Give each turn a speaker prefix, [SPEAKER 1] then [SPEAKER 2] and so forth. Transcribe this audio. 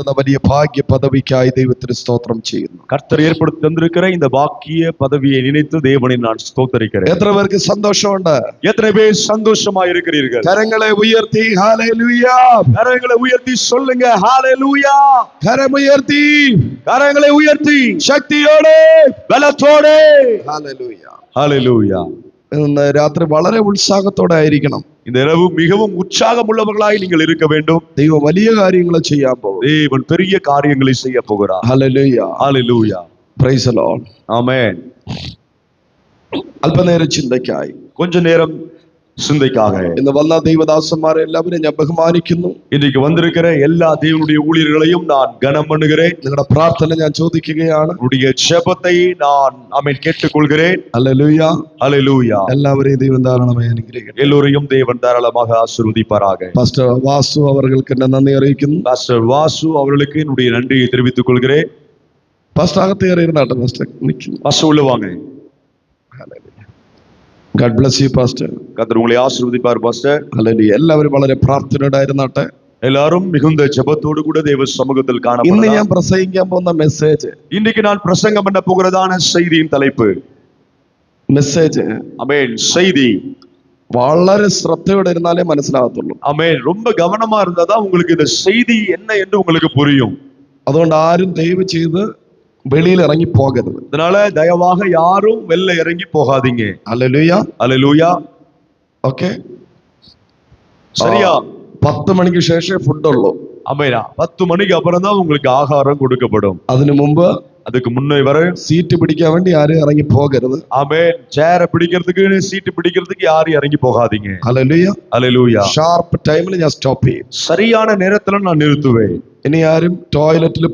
[SPEAKER 1] തന്ന വലിയ ഭാഗ്യ പദവിക്കായി ദൈവത്തിന് സ്തോത്രം ചെയ്യുന്നു.
[SPEAKER 2] கர்த்தர் ஏற்படுத்தி தந்திருக்கிற இந்த பாக்கிய பதவியை நினைத்து தேவனை நான் ஸ்தோத்தரிக்கிறேன்.
[SPEAKER 1] എത്ര പേർക്ക് സന്തോഷമുണ്ട്?
[SPEAKER 2] எத்தனை பேர் சந்தோஷமா இருக்கிறீர்கள்?
[SPEAKER 1] കരങ്ങളെ ഉയർത്തി ഹല്ലേലൂയ.
[SPEAKER 2] கரங்களை உயர்த்தி சொல்லுங்க ஹalleluya.
[SPEAKER 1] കരമുയർത്തി,
[SPEAKER 2] கரங்களை உயர்த்தி
[SPEAKER 1] ശക്തിയോടെ,
[SPEAKER 2] பலத்தோടെ
[SPEAKER 1] ഹല്ലേലൂയ.
[SPEAKER 2] ஹalleluya.
[SPEAKER 1] ഇന്ന് രാത്രി വളരെ ഉത്സാഹത്തോടെ ആയിരിക്കണം.
[SPEAKER 2] இந்த இரவு மிகவும் உற்சாகம் உள்ளவர்களாய் நீங்கள் இருக்க வேண்டும்.
[SPEAKER 1] ദൈവം വലിയ കാര്യങ്ങൾ ചെയ്യാൻ പോകും.
[SPEAKER 2] தேவன் பெரிய காரியங்களை செய்ய போகிறார்.
[SPEAKER 1] Hallelujah.
[SPEAKER 2] Hallelujah.
[SPEAKER 1] Praise the lord.
[SPEAKER 2] Amen.
[SPEAKER 1] അല്പനേരം ചിന്തയ്ക്കായി,
[SPEAKER 2] கொஞ்ச நேரம் சிந்தைக்காக
[SPEAKER 1] ഇന്ന് വന്ന ദൈവദാസന്മാരെ എല്ലാവരും ഞാൻ ബഹുമാനിക്കുന്നു.
[SPEAKER 2] இன்றைக்கு வந்திருக்கிற எல்லா தேவனுடைய ஊழியர்களையும் நான் கனம் பண்ணுகிறேன்.
[SPEAKER 1] നിങ്ങളുടെ പ്രാർത്ഥന ഞാൻ ചോദിക്കുകയാണ്.
[SPEAKER 2] உடைய ஜெபத்தை நான் கேட்டுக்கொள்கிறேன்.
[SPEAKER 1] ഹല്ലേലൂയ.
[SPEAKER 2] ஹalleluya.
[SPEAKER 1] എല്ലാവരെയും ദൈവം ധാരാളമായി അനുഗ്രഹിക്കട്ടെ.
[SPEAKER 2] எல்லோரையும் தேவன் தாராளமாக ஆசீர்வதிப்பாராக.
[SPEAKER 1] പാസ്റ്റർ വാസു അവർക്ക് എന്നെ നന്ദി അറിയിക്കുന്നു.
[SPEAKER 2] பாஸ்டர் வாசு அவர்களுக்கு என்னுடைய நன்றியை தெரிவித்துக் கொள்கிறேன்.
[SPEAKER 1] പാസ്റ്റർ അകത്ത് കയറിയിരുന്നാട്ടെ. പാസ്റ്റർ നിൽക്കുന്നു.
[SPEAKER 2] பாஸ்டர் உள்ள வாங்க.
[SPEAKER 1] God bless you pastor.
[SPEAKER 2] கர்த்தர் உங்களை ஆசீர்வதிப்பார் பாஸ்டர்.
[SPEAKER 1] ഹല്ലേലൂയ. എല്ലാവരും വളരെ പ്രാർത്ഥനയോടായിരുന്നാട്ടെ.
[SPEAKER 2] எல்லாரும் மிகுந்த ஜெபத்தோடு கூட தேவ சமூகத்தில்
[SPEAKER 1] ഇന്ന്
[SPEAKER 2] காணப்படலாம்.
[SPEAKER 1] ഞാൻ പ്രസംഗിക്കാൻ പോകുന്ന മെസ്സേജ്
[SPEAKER 2] இன்னைக்கு நான் பிரசங்கம் பண்ண போகிறதான செய்தியின் தலைப்பு, ஆமென், செய்தி
[SPEAKER 1] വളരെ ശ്രദ്ധയോടെ ഇരുന്നാലേ മനസ്സിലാകത്തുള്ളൂ.
[SPEAKER 2] ஆமென். ரொம்ப கவனமா இருந்தாதான் உங்களுக்கு இந்த செய்தி என்ன என்று உங்களுக்கு புரியும்.
[SPEAKER 1] അതുകൊണ്ട് ആരും ദയവ് ചെയ്ത് വെളിയിൽ ഇറങ്ങി പോകരുത്.
[SPEAKER 2] அதனால தயவாக யாரும் வெளில இறங்கி போகாதீங்க.
[SPEAKER 1] ഹല്ലേലൂയ.
[SPEAKER 2] ஹalleluya.
[SPEAKER 1] ഓക്കെ.
[SPEAKER 2] சரியா?
[SPEAKER 1] 10 മണിക്ക് ശേഷം ഫുഡ് ഉള്ളൂ.
[SPEAKER 2] ஆமென். 10 மணிக்கு அப்புறம் தான் உங்களுக்கு ஆகாரம் கொடுக்கப்படும்.
[SPEAKER 1] അതിനു മുമ്പ്
[SPEAKER 2] அதுக்கு முன்னே வரை
[SPEAKER 1] സീറ്റ് പിടിക്കാൻ വേണ്ടി ആരും ഇറങ്ങി പോകരുത്.
[SPEAKER 2] ஆமென். சேரை பிடிக்கிறதுக்கு, சீட்டு பிடிக்கிறதுக்கு யாரும் இறங்கி போகாதீங்க.
[SPEAKER 1] ഹല്ലേലൂയ.
[SPEAKER 2] ஹalleluya.
[SPEAKER 1] ഷാർപ്പ് ടൈമിൽ ഞാൻ സ്റ്റോപ്പ് ചെയ്യും.
[SPEAKER 2] சரியான நேரத்துல நான் நிறுத்துவேன்.
[SPEAKER 1] ഇനി ആരും ടോയ്ലറ്റിൽ